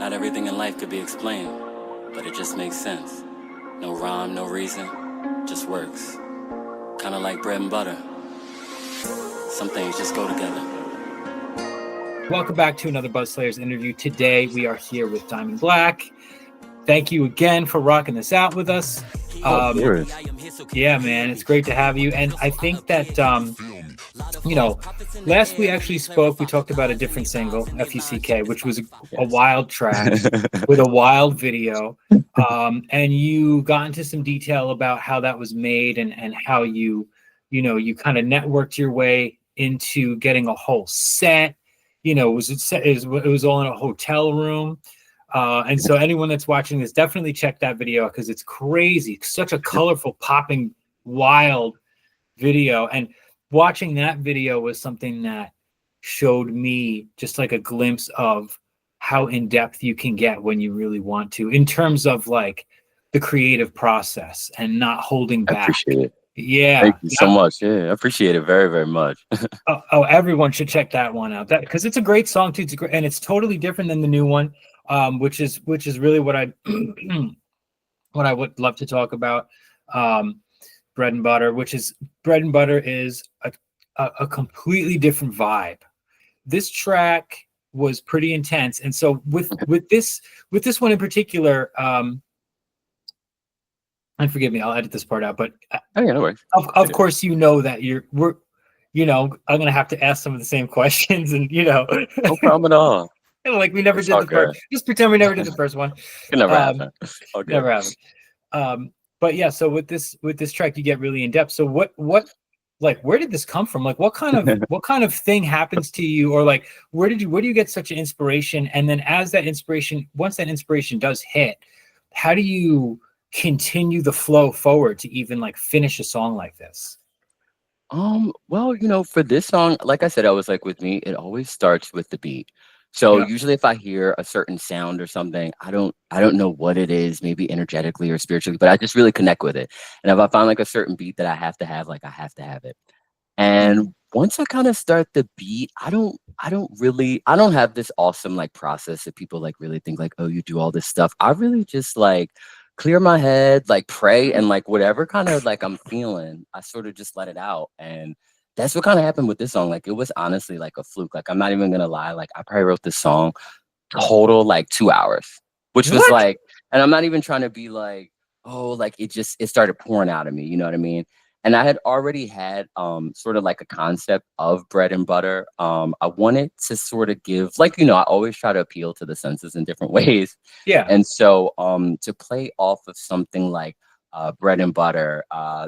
Not everything in life could be explained, but it just makes sense. No rhyme, no reason, just works. Kinda like bread and butter. Some things just go together. Welcome back to another Buzz Slayers interview. Today we are here with Diamond Blacc. Thank you again for rocking this out with us. Yeah, man, it's great to have you. And I think that last we actually spoke, we talked about a different single, FUCK, which was a wild track with a wild video. And you got into some detail about how that was made and how you kind of networked your way into getting a whole set. It was all in a hotel room. And so anyone that's watching this, definitely check that video because it's crazy. It's such a colorful, popping, wild video. And watching that video was something that showed me just like a glimpse of how in depth you can get when you really want to, in terms of like the creative process and not holding back. I appreciate it. Yeah. Thank you so much. Yeah, I appreciate it very, very much. Everyone should check that one out. That because it's a great song too. And it's totally different than the new one, which is really what I what I would love to talk about. Bread and butter, bread and butter is a completely different vibe. This track was pretty intense, and so with this one in particular, and forgive me, I'll edit this part out, but no worries. Of course, that I'm gonna have to ask some of the same questions, and no problem at all. Like we never did the first. Just pretend we never did the first one. It never happened. Okay. Never happened. But yeah, so with this track, you get really in depth. So what where did this come from? Like what kind of thing happens to you, or like where do you get such an inspiration? And then once that inspiration does hit, how do you continue the flow forward to even like finish a song like this? Well, for this song, like I said, I was like, with me, it always starts with the beat. So usually if I hear a certain sound or something, I don't know what it is, maybe energetically or spiritually, but I just really connect with it. And if I find like a certain beat that I have to have, like I have to have it. And once I kind of start the beat, I don't have this awesome like process that people like really think like, oh, you do all this stuff. I really just like clear my head, like pray, and like whatever kind of like I'm feeling, I sort of just let it out. And that's what kind of happened with this song. Like it was honestly like a fluke. Like I'm not even gonna lie. Like I probably wrote this song total like 2 hours, which was like, and I'm not even trying to be like, oh, like it started pouring out of me. You know what I mean? And I had already had sort of like a concept of bread and butter. I wanted to sort of give like, I always try to appeal to the senses in different ways. Yeah. And so to play off of something like bread and butter,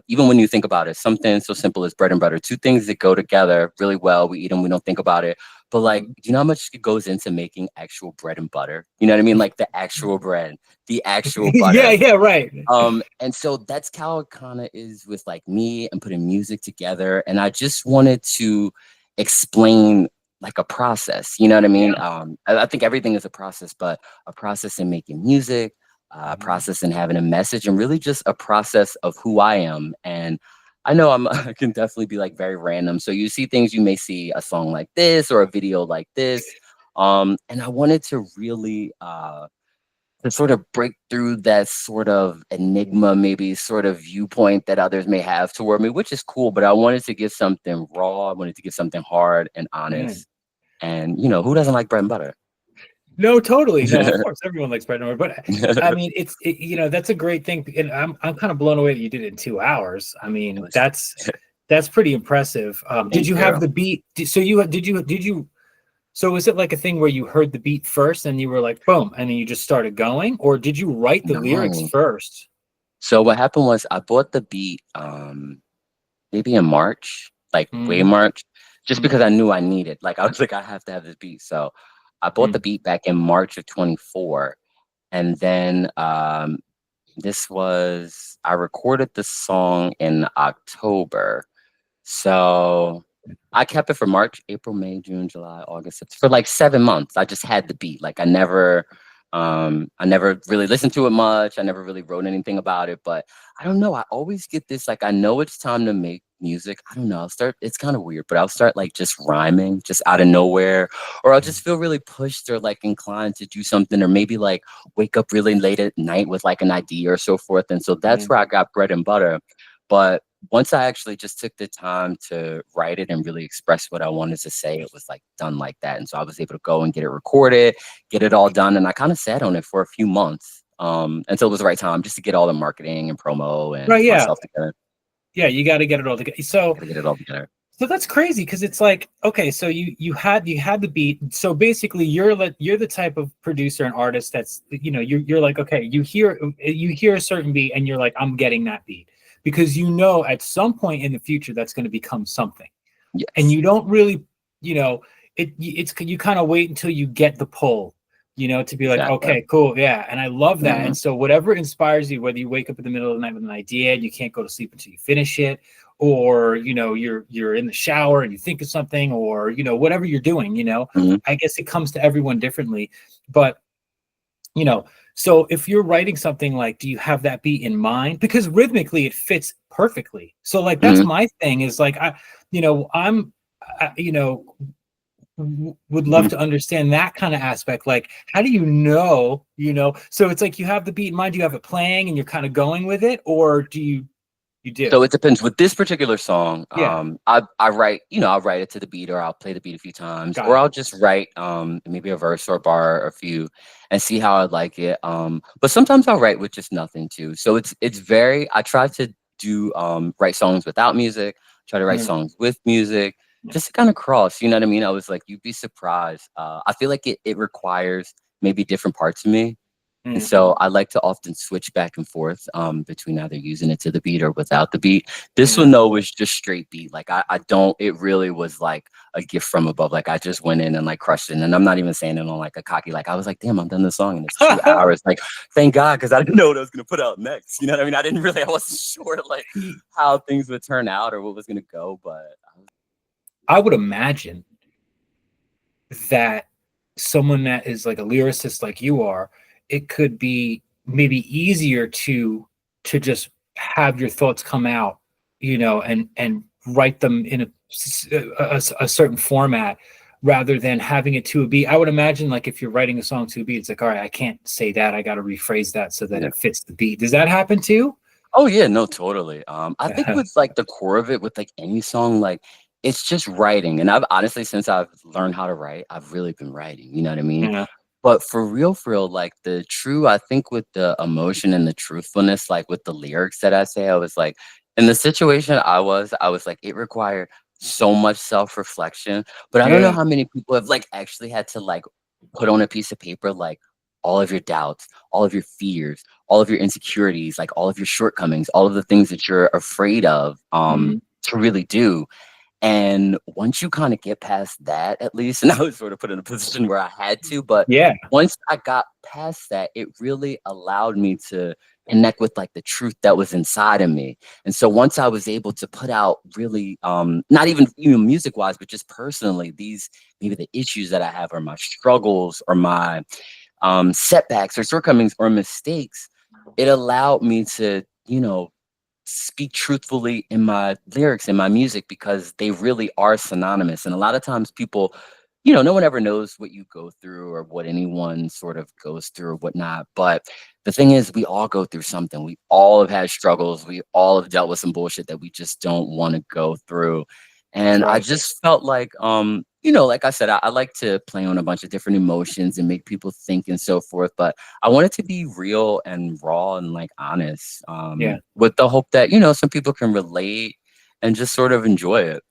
even when you think about it, something so simple as bread and butter, two things that go together really well. We eat them, we don't think about it. But like, do you know how much it goes into making actual bread and butter? You know what I mean? Like the actual bread, the actual butter. Yeah, right. And so that's how it kind of is with like me and putting music together. And I just wanted to explain like a process, you know what I mean? Yeah. I think everything is a process, but a process in making music, a process in having a message, and really just a process of who I am. And I know I can definitely be like very random. So you see things, you may see a song like this or a video like this. And I wanted to really to sort of break through that sort of enigma, maybe sort of viewpoint that others may have toward me, which is cool. But I wanted to give something raw. I wanted to give something hard and honest. And, who doesn't like bread and butter? No, totally. No, of course, everyone likes bread and butter. But I mean, that's a great thing. And I'm kind of blown away that you did it in 2 hours. I mean, that's pretty impressive. Did you have the beat? So was it like a thing where you heard the beat first and you were like, boom, and then you just started going? Or did you write the lyrics first? So what happened was I bought the beat maybe in March, like way March, just because I knew I needed. Like I was like, I have to have this beat. So I bought the beat back in March of 24. And then I recorded the song in October. So I kept it for March, April, May, June, July, August, September, for like 7 months. I just had the beat. Like I never I never really listened to it much. I never really wrote anything about it, but I don't know. I always get this, like, I know it's time to make music. I don't know. It's kind of weird, but I'll start like just rhyming just out of nowhere, or I'll just feel really pushed or like inclined to do something, or maybe like wake up really late at night with like an idea or so forth. And so that's where I got bread and butter. But once I actually just took the time to write it and really express what I wanted to say, it was like done like that. And so I was able to go and get it recorded, get it all done. And I kind of sat on it for a few months until it was the right time just to get all the marketing and promo and Right. Yeah. myself together. Yeah. You got to get it all together. So, Gotta get it all together. so that's crazy because it's like, okay, so you had the beat. So basically, you're the type of producer and artist that's, you know, you're like, okay, you hear a certain beat and you're like, I'm getting that beat, because you know at some point in the future that's going to become something. Yes. And you don't really, you know, it's you kind of wait until you get the pull, you know, to be like, Exactly. okay, cool, yeah. And I love that. Mhm. And so whatever inspires you, whether you wake up in the middle of the night with an idea and you can't go to sleep until you finish it, or you know, you're in the shower and you think of something, or you know, whatever you're doing, you know, Mhm. I guess it comes to everyone differently. But you know, so if you're writing something, like, do you have that beat in mind? Because rhythmically it fits perfectly. So like that's Mhm. my thing, is like you know, you know, would love Mhm. to understand that kind of aspect. Like, how do you know? So it's like you have the beat in mind, you have it playing, and you're kind of going with it, or do you do? So it depends. With this particular song, Yeah, I write, you know, I'll write it to the beat, or I'll play the beat a few times, got or it. I'll just write maybe a verse or a bar or a few and see how I like it. But sometimes I'll write with just nothing too. So it's very, I try to do write songs without music, try to write Mhm. songs with music, Yeah. just to kind of cross, you know what I mean? I was like, you'd be surprised. I feel like it requires maybe different parts of me. And Mhm. so I like to often switch back and forth between either using it to the beat or without the beat. This Yeah. one though was just straight beat. Like I don't, it really was like a gift from above. Like I just went in and like crushed it. And I'm not even saying it on like a cocky, like I was like, damn, I'm done the song and it's 2 hours. Like, thank God, because I didn't know what I was gonna put out next. You know what I mean? I wasn't sure like how things would turn out or what was gonna go, but I would imagine that someone that is like a lyricist like you are, it could be maybe easier to just have your thoughts come out, you know, and write them in a certain format, rather than having it to a beat. I would imagine, like, if you're writing a song to a beat, it's like, all right, I can't say that, I got to rephrase that so that yeah. it fits the beat. Does that happen too? Oh yeah, no, totally. I think with like the core of it, with like any song, like it's just writing. And I've honestly, since I've learned how to write, I've really been writing. You know what I mean? Yeah. But for real, like the true, I think with the emotion and the truthfulness, like with the lyrics that I say, I was like, in the situation I was like, it required so much self-reflection. But I don't know Yeah. how many people have like actually had to like put on a piece of paper like all of your doubts, all of your fears, all of your insecurities, like all of your shortcomings, all of the things that you're afraid of Mhm. to really do. And once you kind of get past that, at least, and I was sort of put in a position where I had to, but Yeah. once I got past that, it really allowed me to connect with like the truth that was inside of me. And so once I was able to put out really, not even, you know, music wise, but just personally, these maybe the issues that I have or my struggles or my setbacks or shortcomings or mistakes, it allowed me to, you know, speak truthfully in my lyrics in my music because they really are synonymous. And a lot of times people, you know, no one ever knows what you go through or what anyone sort of goes through or whatnot. But the thing is, we all go through something. We all have had struggles. We all have dealt with some bullshit that we just don't want to go through. That's And I right. just felt like, you know, like I said, I like to play on a bunch of different emotions and make people think and so forth. But I want it to be real and raw and like honest, Yeah. with the hope that, you know, some people can relate and just sort of enjoy it.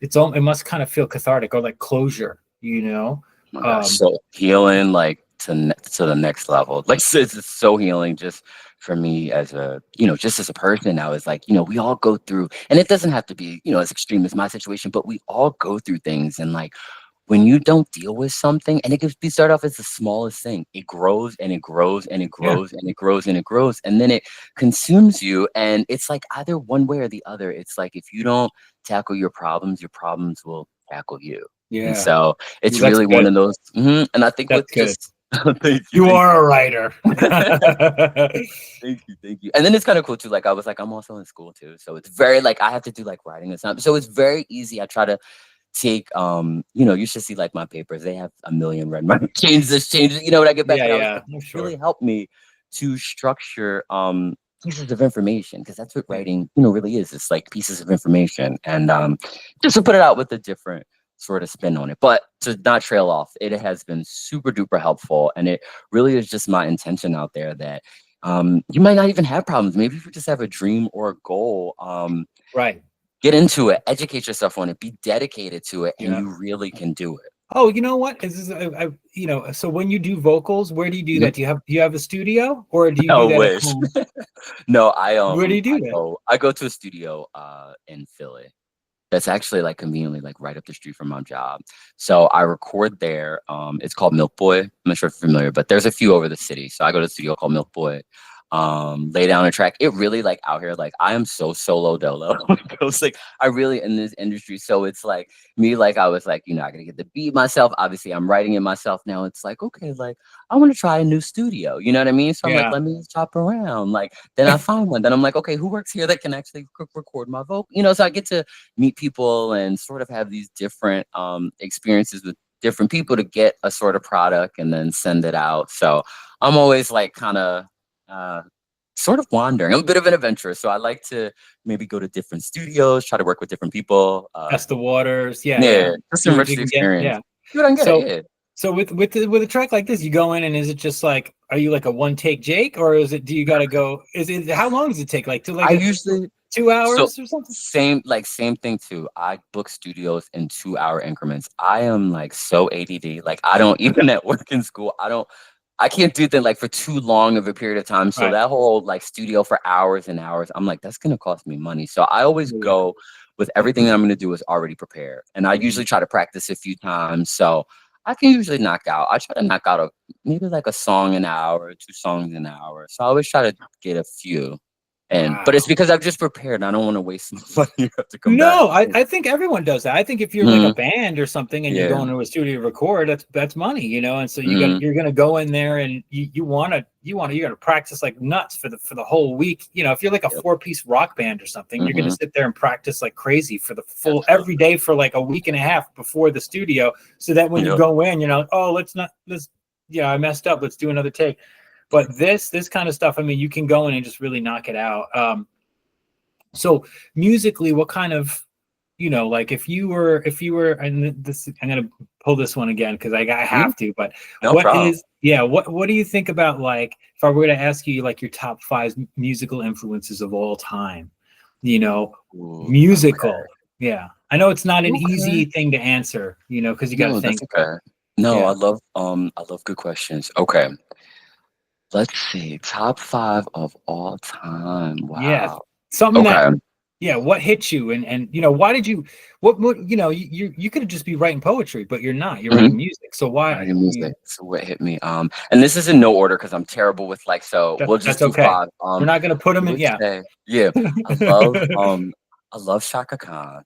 It must kind of feel cathartic, or like closure, you know. Oh my gosh, um so healing like to the next level. Like it's so healing just for me as a, you know, just as a person. I was like, you know, we all go through, and it doesn't have to be, you know, as extreme as my situation, but we all go through things. And like when you don't deal with something, and it could be start off as the smallest thing, it grows and it grows and it yeah, grows and it grows and it grows, and then it consumes you. And it's like either one way or the other. It's like if you don't tackle your problems will tackle you. And yeah. so Well, it's that's really one good. of those. And I think with That's just good. Thank You thank are a writer. thank you. And then it's kind of cool too. Like I was like, I'm also in school too, so it's very like I have to do like writing assignments. So it's very easy. I try to take you should see like my papers. They have a million red marks. Change this, change it. When I get back, Yeah, but I was yeah, like, I'm it sure. really helped me to structure pieces of information because that's what Yeah. writing, really is. It's like pieces of information, and just to put it out with a different sort of spin on it. But to not trail off, it has been super duper helpful, and it really is just my intention out there that you might not even have problems. Maybe if you just have a dream or a goal, Right. get into it, educate yourself on it, be dedicated to it, and Yeah. you really can do it. Oh, you know what? So when you do vocals, where do you do Mhm. that? Do you have a studio, or do you do I that at wish. home? No, Where do you do that? I go to a studio in Philly. That's actually like conveniently like right up the street from my job. So I record there. It's called Milk Boy. I'm not sure if you're familiar, but there's a few over the city. So I go to a studio called Milk Boy. Lay down a track. It really like out here, like I am so solo dolo. Like, I was like, I really in this industry. So it's like me, like I was like, I gotta get the beat myself. Obviously, I'm writing it myself now. It's like, okay, like I want to try a new studio. You know what I mean? So I'm like, Yeah. let me shop around. Like then I find one. Then I'm like, okay, who works here that can actually record my vocal? So I get to meet people and sort of have these different experiences with different people to get a sort of product and then send it out. So I'm always like kind of uh, sort of wandering. I'm a bit of an adventurer, so I like to maybe go to different studios, try to work with different people. Test the waters. Yeah, yeah. Yeah, just See what enrich you the can get. experience. Yeah. See what I can get. So Yeah. so with a track like this, you go in and is it just like, are you like a one take Jake, or do you gotta go? How long does it take? Like to like I a usually two so hours or something? same thing too. I book studios in 2 hour increments. I am like so ADD. Like I don't even at work in school. I can't do that like for too long of a period of time. So Right. that whole like studio for hours and hours, I'm like, that's gonna cost me money. So I always Yeah. go with everything that I'm gonna do is already prepared. And I Mhm. usually try to practice a few times. So I can usually knock out. I try to knock out maybe like a song an hour, two songs an hour. So I always try to get a few. But it's Wow. because I've just prepared. I don't want to waste my money. You have to come back. No, I think everyone does that. I think if you're like a Mhm. band or something and you go Yeah. into a studio to record, that's money, and so Mhm. you're gonna go in there and you're gonna practice like nuts for the whole week. If you're like a Yep. 4-piece rock band or something, you're gonna Mhm. sit there and practice like crazy for the full every Absolutely. day for like a week and a half before the studio, so that when you Yep. go in, oh, let's yeah, I messed up. Let's do another take. But this kind of stuff, I mean, you can go in and just really knock it out. So musically, what kind of, like if you were, and this, I'm gonna pull this one again because I Mhm. have to, but No problem. what do you think about, like, if I were to ask you like your top 5 musical influences of all time, you know, Ooh, musical. Yeah. I know it's not an okay. easy thing to answer, because you got to No, that's think, but okay. No, yeah. I love good questions. Okay. Let's see. Top 5 of all time. Yeah. Wow. Something that, Okay. yeah, what hit you, and why did you, what you could just be writing poetry, but you're not. You're Mhm. writing music. So why? Writing music. So what hit me? And this is in no order because I'm terrible with like, so we'll That's just do okay. 5. We're not gonna put I them in. would Yeah. say, yeah, I love I love Shaka Khan.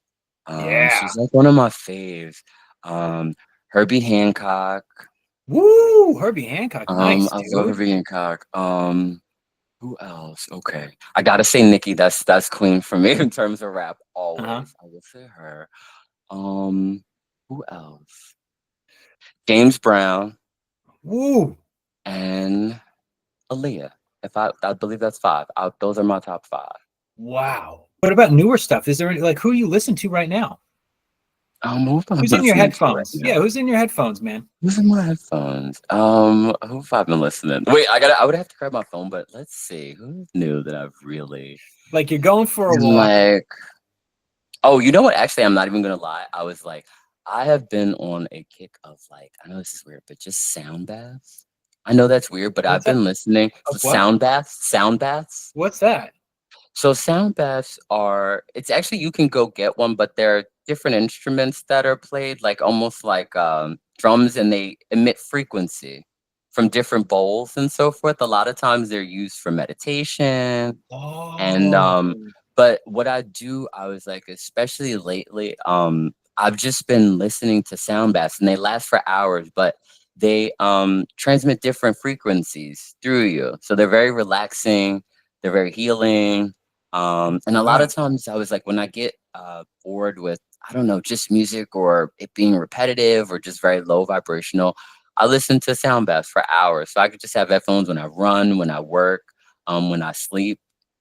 Yeah. She's like one of my faves. Um, Herbie Hancock. Woo! Herbie Hancock. Nice, I love dude. Herbie Hancock. Who else? Okay. I gotta say Nikki, that's queen for me in terms of rap, Uh-huh. always. I will say her. Um, who else? James Brown Woo! and Aaliyah. If I believe that's 5. Those are my top 5. Wow. What about newer stuff? Is there any, like, who you listen to right now? Who am I Who's in your listening to right headphones? now? Yeah, who's in your headphones, man? Who's in my headphones? Who have I been listening? Wait, I would have to grab my phone, but let's see. Who's new that I've really Like, you're going for a been walk. like? Oh, you know what? Actually, I'm not even gonna lie. I was like, I have been on a kick of like, I know this is weird, but just sound baths. I know that's weird, but I've What's that? been listening Of to what? sound baths, sound baths. What's that? So sound baths it's actually you can go get one, but there are different instruments that are played, like almost like drums, and they emit frequency from different bowls and so forth. A lot of times they're used for meditation and Oh. but what I was like, especially lately, I've just been listening to sound baths and they last for hours, but they transmit different frequencies through you. So they're very relaxing, they're very healing. And a lot Wow. of times I was like, when I get bored with, I don't know, just music or it being repetitive or just very low vibrational, I listen to sound baths for hours. So I could just have headphones when I run, when I work, when I sleep.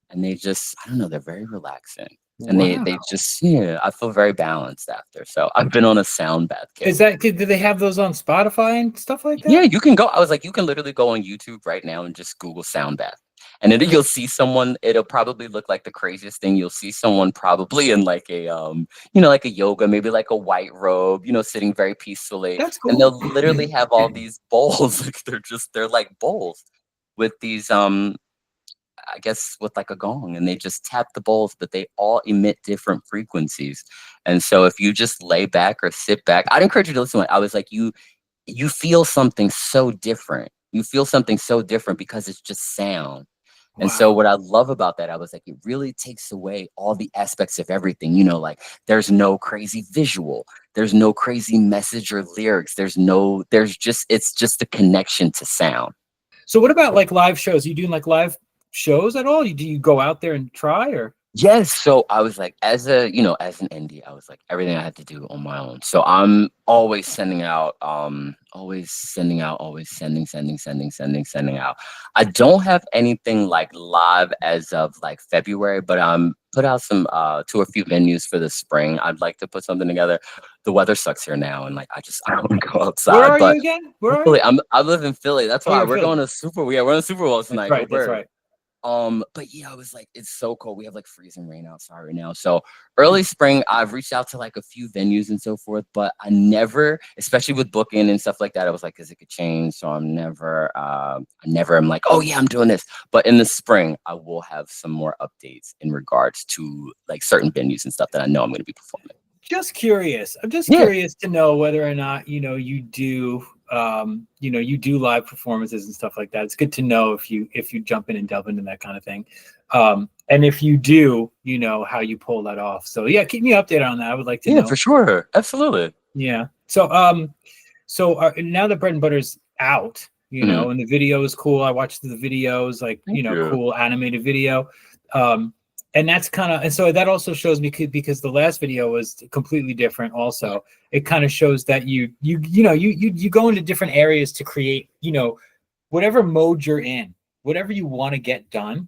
And they just, I don't know, they're very relaxing. And they Wow. just, yeah, I feel very balanced after. So I've been on a sound bath kick. Is that, do they have those on Spotify and stuff like Yeah, that? you can go. I was like, you can literally go on YouTube right now and just Google sound bath. And then you'll see someone, it'll probably look like the craziest thing. You'll see someone probably in like a like a yoga, maybe like a white robe, sitting very peacefully. That's And cool. they'll literally have all these bowls. Like they're like bowls with these I guess with like a gong, and they just tap the bowls, but they all emit different frequencies. And so if you just lay back or sit back, I'd encourage you to listen to it. I was like, you feel something so different. You feel something so different because it's just sound. And so Wow. what I love about that, I was like, it really takes away all the aspects of everything. Like there's no crazy visual, there's no crazy message or lyrics. It's just a connection to sound. So what about like live shows? You doing like live shows at all? Do you go out there and try, or? Yes. So I was like, as an indie, I was like, everything I had to do on my own. So I'm always sending out, always sending out. I don't have anything like live as of like February, but put out some to a few venues for the spring. I'd like to put something together. The weather sucks here now, and like I don't want to go Where outside. are you But again? Where are Philly, you? I live in Philly. That's Oh, why you're in we're Philly. going to we're on Super Bowl That's tonight. Go right. That's Birds. right. But yeah, I was like, it's so cold. We have like freezing rain outside right now. So early spring, I've reached out to like a few venues and so forth, but I never, especially with booking and stuff like that, I was like, because it could change. So I never am like, oh yeah, I'm doing this. But in the spring, I will have some more updates in regards to like certain venues and stuff that I know I'm going to be performing. Just curious. I'm just Yeah. curious to know whether or not, you do you do live performances and stuff like that. It's good to know if you jump in and delve into that kind of thing. And if you do, how you pull that off. So yeah, keep me updated on that. I would like to Yeah, know. for sure. Absolutely. Yeah. So now that Bread and Butter's out, Mhm. and the video is cool. I watched the videos, like, Thank you. cool animated video. And that's and so that also shows me, because the last video was completely different also. It kind of shows that you go into different areas to create, whatever mode you're in, whatever you want to get done.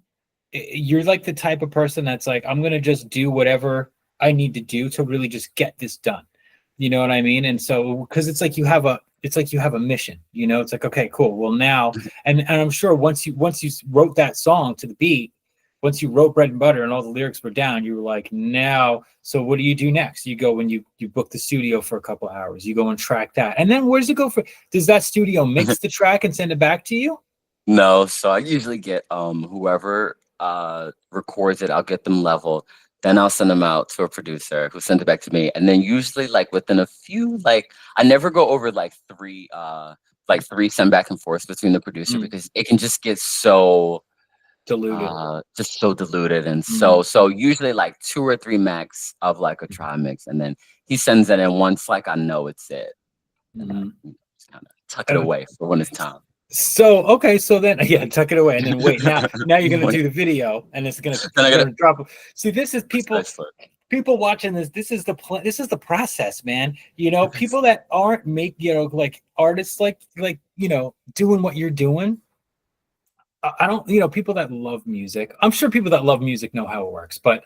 You're like the type of person that's like, I'm going to just do whatever I need to do to really just get this done. You know what I mean? And so, because it's like you have a mission, it's like, okay, cool. Well, now, and I'm sure once you wrote that song to the beat, once you wrote Bread and Butter and all the lyrics were down, you were like, now, so what do you do next? You go, when you book the studio for a couple hours, you go and track that. And then where does it go for? Does that studio mix the track and send it back to you? No, so I usually get whoever records it, I'll get them leveled. Then I'll send them out to a producer who sends it back to me. And then usually like within a few, like I never go over like three send back and forth between the producer Mm, because it can just get so diluted. just so diluted and Mm, so usually like two or three max of like a try mix and then he sends it in once like I know it's it. And I mm. just kind of tuck it away for when it's time. So okay, so then yeah, tuck it away, and then wait. Now you're gonna Then do the video, and it's gonna I gotta drop. See, this is precisely. people watching this. This is this is the process, man. People that aren't like artists, like doing what you're doing. I don't, people that love music. I'm sure people that love music know how it works, but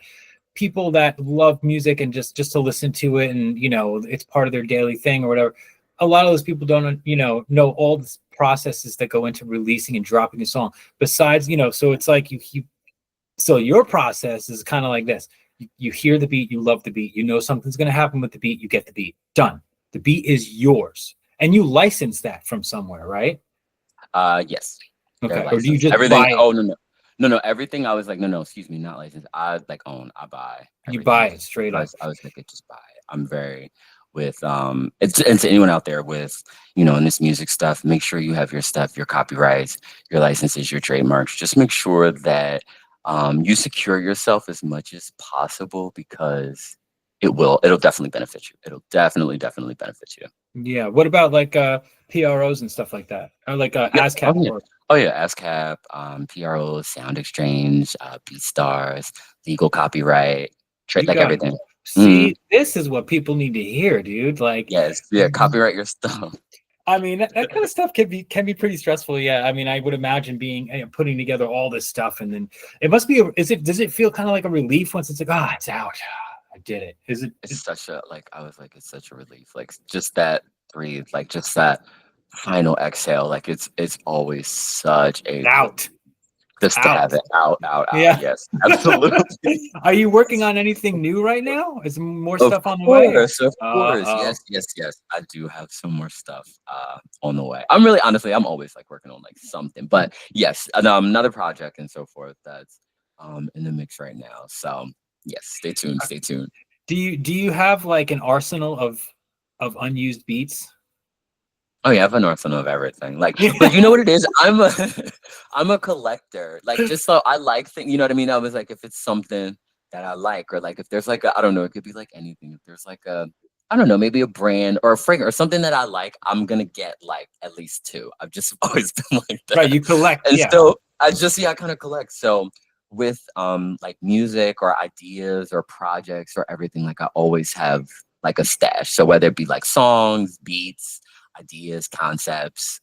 people that love music and just to listen to it, and it's part of their daily thing or whatever, a lot of those people don't know all the processes that go into releasing and dropping a song, besides, so it's like so your process is kind of like this. You hear the beat, you love the beat, something's going to happen with the beat, you get the beat done. The beat is yours, and you license that from somewhere, right? Yes, they're Okay. Or do you licensed. just Everything. buy it? Oh no. Everything. I was like, no. Excuse me, not licensed. I like own. I buy You everything. buy it straight up. I was like, just buy it. I'm very with it's and to anyone out there with in this music stuff. Make sure you have your stuff, your copyrights, your licenses, your trademarks. Just make sure that you secure yourself as much as possible because it'll definitely benefit you. It'll definitely benefit you. Yeah. What about like PROs and stuff like that, or like Yeah. ASCAP. Oh, yeah. Oh yeah, ASCAP, PRO, Sound Exchange, BeatStars, legal copyright, You like got everything. see, this is what people need to hear, dude. Like, Yes, yeah, copyright your stuff. I mean, that kind of stuff can be pretty stressful. Yeah, I mean, I would imagine being putting together all this stuff, and then it must be. Does it feel kind of like a relief once it's like, ah, it's out, I did it? Is it? It's such a like I was like, it's such a relief. Like just that breathe, like just that final exhale. Like it's always such a Out. just to have it out. Yeah. Yes, absolutely. Are you working on anything new right now? Is more Of stuff on the way? course, of course. Yes. I do have some more stuff on the way. I'm really honestly, I'm always like working on like something, but yes, another project and so forth that's in the mix right now. So yes, stay tuned. Stay tuned. Do you have like an arsenal of unused beats? Oh yeah, I have an arsenal of everything. Like, but you know what it is? I'm a collector. Like, just so I like things. You know what I mean? I was like, if it's something that I like, or like if there's like I don't know, it could be like anything. If there's like I don't know, maybe a brand or a fragrance or something that I like, I'm gonna get like at least two. I've just always been like that. Right, you collect, and yeah. so I kind of collect. So with like music or ideas or projects or everything, like I always have like a stash. So whether it be like songs, beats, ideas, concepts,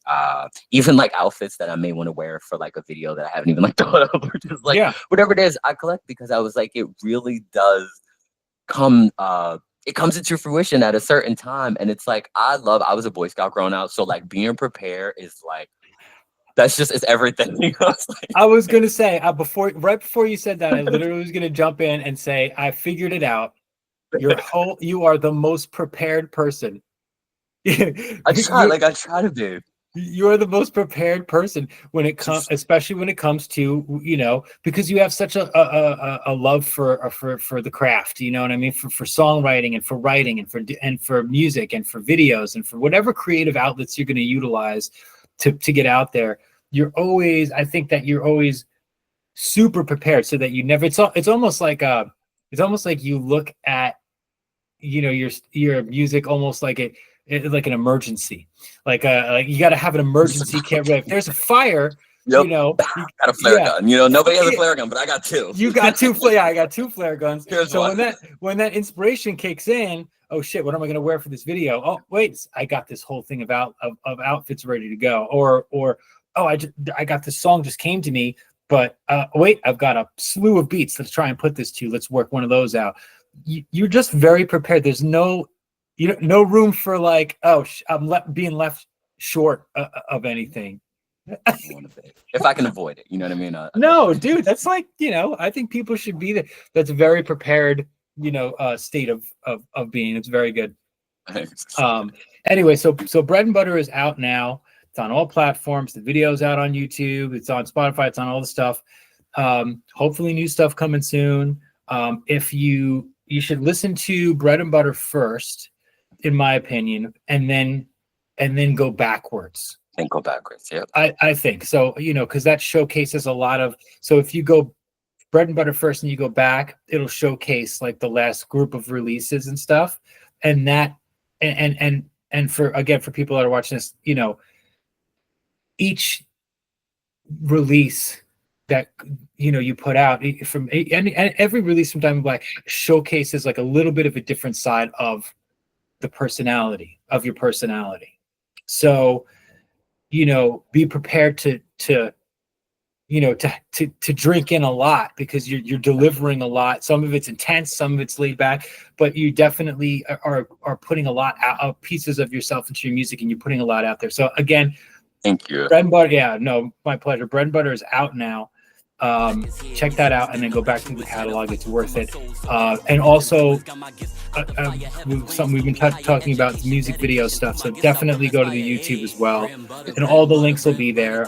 even like outfits that I may want to wear for like a video that I haven't even like thought of, or just like whatever it is, I collect because I was like, it really does come it comes into fruition at a certain time. And it's like I was a Boy Scout growing up, so like being prepared is like it's everything. You know? I was gonna say right before you said that, I literally was gonna jump in and say I figured it out. You are the most prepared person. I try to be. You're the most prepared person when it comes, especially when it comes to, you know, because you have such a love for the craft. You know what I mean? For songwriting and for writing and for music and for videos and for whatever creative outlets you're going to utilize to get out there. I think that you're always super prepared so that you never. It's almost like you look at, you know, your music almost like like an emergency, like you got to have an emergency kit. If there's a fire, yep. You know, got a flare gun. You know, nobody has a flare gun, but I got two. You got two I got two flare guns. Here's so one. when that inspiration kicks in, oh shit, what am I going to wear for this video? Oh wait, I got this whole thing of outfits ready to go. Or oh, I got this song just came to me, but wait, I've got a slew of beats. Let's try and put this to. Let's work one of those out. You're just very prepared. There's no room for like, oh, I'm being left short of anything. If I can avoid it, you know what I mean? No, dude, that's like, you know, I think people should be that's very prepared, you know, state of being. It's very good. Anyway, so Bread and Butter is out now. It's on all platforms. The video's out on YouTube. It's on Spotify. It's on all the stuff. Hopefully new stuff coming soon. If you should listen to Bread and Butter first, in my opinion, and then go backwards. And go backwards, yeah. I think so, you know, because that showcases a lot of. So if you go Bread and Butter first and you go back, it'll showcase like the last group of releases and stuff, and that and for people that are watching this, you know, each release that, you know, you put out from and every release from Diamond Blacc showcases like a little bit of a different side of your personality. So, you know, be prepared to drink in a lot, because you're delivering a lot. Some of it's intense, some of it's laid back, but you definitely are putting a lot out, pieces of yourself into your music, and you're putting a lot out there. So again, thank you. Bread and Butter, yeah, no, my pleasure. Bread and Butter is out now. Check that out and then go back to the catalog. It's worth it. And also something we've been talking about, music video stuff, so definitely go to the YouTube as well, and all the links will be there.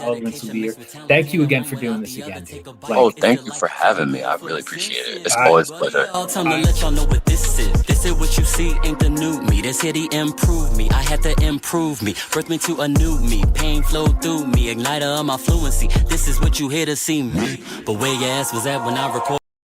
Thank you again for doing this again, dude. Oh, thank you for having me. I really appreciate it. It's always a pleasure. Time to let y'all know what this is. This is what you see, ain't the new me. This here to improve me. I had to improve me, birth me to a new me. Pain flowed through me, igniter of my fluency. This is what you hear to see me. But where your ass was at when I recorded.